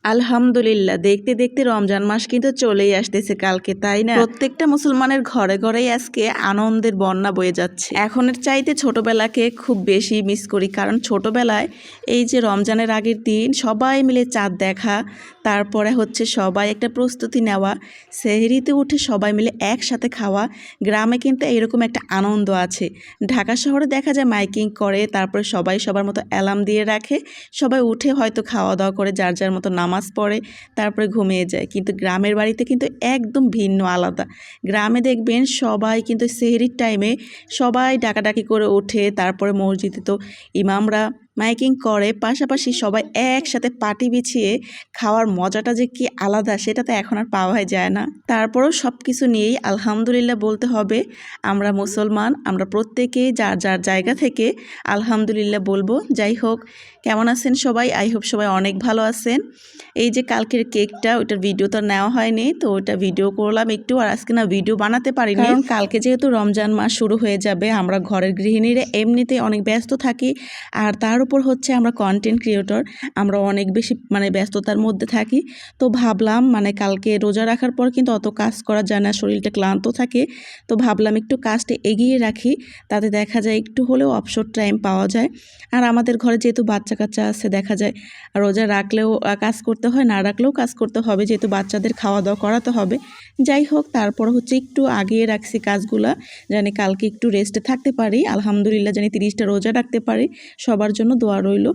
আলহামদুলিল্লাহ, দেখতে দেখতে রমজান মাস কিন্তু চলেই আসতেছে কালকে, তাই না? প্রত্যেকটা মুসলমানের ঘরে ঘরেই আজকে আনন্দের বন্যা বয়ে যাচ্ছে। এখনের চাইতে ছোটবেলাকে খুব বেশি মিস করি, কারণ ছোটবেলায় এই যে রমজানের আগের দিন সবাই মিলে চাঁদ দেখা, তারপরে হচ্ছে সবাই একটা প্রস্তুতি নেওয়া, সেহরিতে উঠে সবাই মিলে একসাথে খাওয়া। গ্রামে কিন্তু এরকম একটা আনন্দ আছে। ঢাকা শহরে দেখা যায় মাইকিং করে, তারপরে সবাই সবার মতো অ্যালার্ম দিয়ে রাখে, সবাই উঠে হয়তো খাওয়া দাওয়া করে যার যার মতো নামাজ পড়ে, তারপরে ঘুমিয়ে যায়। কিন্তু গ্রামের বাড়িতে কিন্তু একদম ভিন্ন, আলাদা। গ্রামে দেখবেন সবাই কিন্তু সেহরির টাইমে সবাই ডাকাডাকি করে ওঠে, তারপরে মসজিদে তো ইমামরা মাইকিং করে, পাশাপাশি সবাই একসাথে পাটি বিছিয়ে খাওয়ার মজাটা যে কি আলাদা সেটা তো এখন আর পাওয়াই যায় না। তারপরেও সব কিছু নিয়েই আলহামদুলিল্লাহ বলতে হবে, আমরা মুসলমান, আমরা প্রত্যেকেই যার যার জায়গা থেকে আলহামদুলিল্লাহ বলবো। যাই হোক, কেমন আছেন সবাই? আই হোপ সবাই অনেক ভালো আছেন। এই যে কালকের কেকটা, ওইটার ভিডিও তো নেওয়া হয়নি, তো ওইটা ভিডিও করলাম একটু, আর আজকে না ভিডিও বানাতে পারিনি, কারণ কালকে যেহেতু রমজান মাস শুরু হয়ে যাবে, আমরা ঘরের গৃহিণীরা এমনিতেই অনেক ব্যস্ত থাকি, আর তার উপর হচ্ছে আমরা কন্টেন্ট ক্রিয়েটর, আমরা অনেক বেশি ব্যস্ততার মধ্যে থাকি। তো ভাবলাম কালকে রোজা রাখার পর কিন্তু অত কাজ করা যায় না, শরীরটা ক্লান্ত থাকে, তো ভাবলাম একটু কাজটা এগিয়ে রাখি, তাতে দেখা যায় একটু হলেও অবসর টাইম পাওয়া যায়। আর আমাদের ঘরে যেহেতু বাচ্চা কাচ্চা আছে, দেখা যায় রোজা রাখলেও কাজ করতে হয়, না রাখলেও কাজ করতে হবে, যেহেতু বাচ্চাদের খাওয়া দাওয়া করাতে হবে। যাই হোক, তারপর হচ্ছে একটু আগিয়ে রাখছি কাজগুলা, জানি কালকে একটু রেস্টে থাকতে পারি। আলহামদুলিল্লাহ, জানি 30টা রোজা রাখতে পারি, সবার জন্য দোয়া রইল।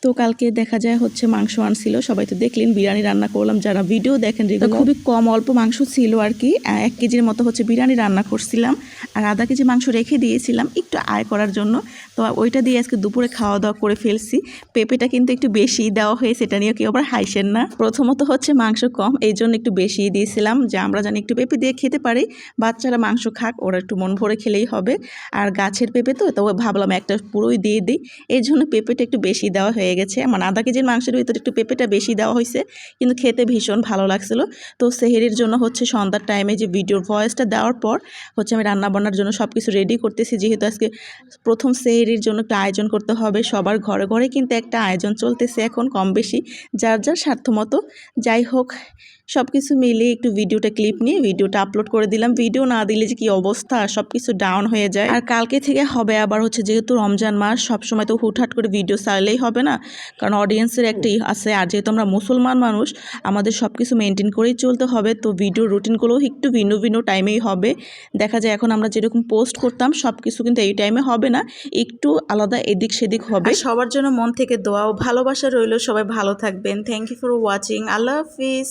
তো কালকে দেখা যায় হচ্ছে মাংস আনছিল, সবাই তো দেখলেন বিরিয়ানি রান্না করলাম, যারা ভিডিও দেখেন খুবই কম অল্প মাংস ছিল আর কি, 1 কেজির মতো হচ্ছে বিরিয়ানি রান্না করছিলাম, আর আধা কেজি মাংস রেখে দিয়েছিলাম একটু আয় করার জন্য। তো ওইটা দিয়ে আজকে দুপুরে খাওয়া দাওয়া করে ফেলছি। পেঁপেটা কিন্তু একটু বেশি দেওয়া হয়েছে, এটা নিয়ে কেউ আবার হাসেন না। প্রথমত হচ্ছে মাংস কম, এই জন্য একটু বেশি দিয়েছিলাম, যে আমরা জানি একটু পেঁপে দিয়ে খেতে পারি, বাচ্চারা মাংস খাক, ওরা একটু মন ভরে খেলেই হবে। আর গাছের পেঁপে তো ভাবলাম একটা পুরোই দিয়ে দিই, এই জন্য পেঁপেটা একটু বেশি দেওয়া হয়ে গেছে। আধা কেজির মাংসের ভিতরে একটু পেঁপেটা বেশি দেওয়া হয়েছে, কিন্তু খেতে ভীষণ ভালো লাগছিল। তো সেহরির জন্য হচ্ছে সন্ধ্যার টাইমে যে ভিডিওর ভয়েসটা দেওয়ার পর হচ্ছে আমি রান্নাবান্নার জন্য সব কিছু রেডি করতেছি, যেহেতু আজকে প্রথম সেহরির জন্য একটা আয়োজন করতে হবে। সবার ঘরে ঘরে কিন্তু একটা আয়োজন চলতেছে এখন, কম বেশি যার যার স্বার্থ মতো। যাই হোক, সব কিছু মিলিয়ে একটু ভিডিওটা ক্লিপ নিয়ে ভিডিওটা আপলোড করে দিলাম। ভিডিও না দিলে যে কি অবস্থা, সব কিছু ডাউন হয়ে যায়। আর কালকে থেকে হবে আবার হচ্ছে, যেহেতু রমজান মাস, সবসময় তো হুটহাট করে ভিডিও ছাড়লেই হবে না, কারণ অডিয়েন্সের একটাই আছে, আর যেহেতু আমরা মুসলমান মানুষ, আমাদের সব কিছু মেনটেন করেই চলতে হবে। তো ভিডিও রুটিনগুলোও একটু ভিন্ন ভিন্ন টাইমেই হবে। দেখা যায় এখন আমরা যেরকম পোস্ট করতাম সব কিছু কিন্তু এই টাইমে হবে না, একটু আলাদা এদিক সেদিক হবে। সবার জন্য মন থেকে দোয়া ও ভালোবাসা রইল, সবাই ভালো থাকবেন। Thank you for watching. আল্লাহ হাফিজ।